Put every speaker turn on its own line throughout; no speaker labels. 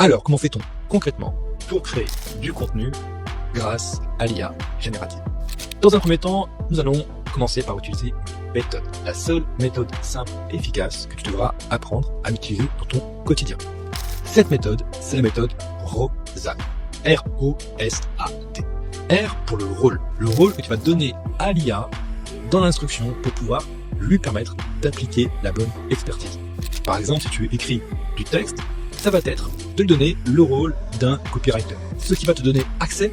Alors, comment fait-on concrètement pour créer du contenu grâce à l'IA générative? Dans un premier temps, nous allons commencer par utiliser une méthode. La seule méthode simple et efficace que tu devras apprendre à utiliser dans ton quotidien. Cette méthode, c'est la méthode ROSAT. R-O-S-A-T. R pour le rôle que tu vas donner à l'IA dans l'instruction pour pouvoir lui permettre d'appliquer la bonne expertise. Par exemple, si tu écris du texte, ça va être de lui donner le rôle d'un copywriter, ce qui va te donner accès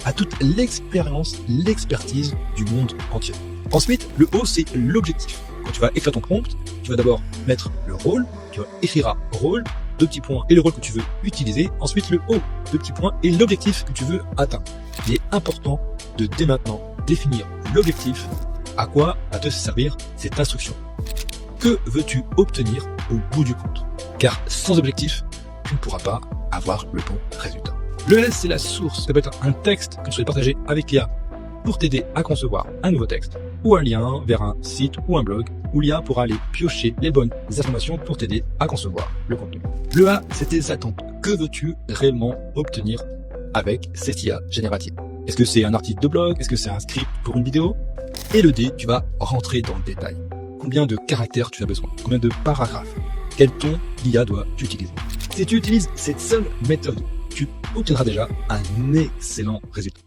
à toute l'expérience, l'expertise du monde entier. Ensuite, le O, c'est l'objectif. Quand tu vas écrire ton prompt, tu vas d'abord mettre le rôle, tu écriras rôle, deux petits points et le rôle que tu veux utiliser. Ensuite, le O, deux petits points et l'objectif que tu veux atteindre. Il est important de dès maintenant définir l'objectif, à quoi va te servir cette instruction. Que veux-tu obtenir au bout du compte? Car sans objectif, tu ne pourras pas avoir le bon résultat. Le S, c'est la source. Ça peut être un texte que tu souhaites partager avec l'IA pour t'aider à concevoir un nouveau texte, ou un lien vers un site ou un blog où l'IA pourra aller piocher les bonnes informations pour t'aider à concevoir le contenu. Le A, c'est tes attentes. Que veux-tu réellement obtenir avec cette IA générative? Est-ce que c'est un article de blog? Est-ce que c'est un script pour une vidéo? Et le D, tu vas rentrer dans le détail. Combien de caractères tu as besoin? Combien de paragraphes? Quel ton l'IA doit utiliser? Si tu utilises cette seule méthode, tu obtiendras déjà un excellent résultat.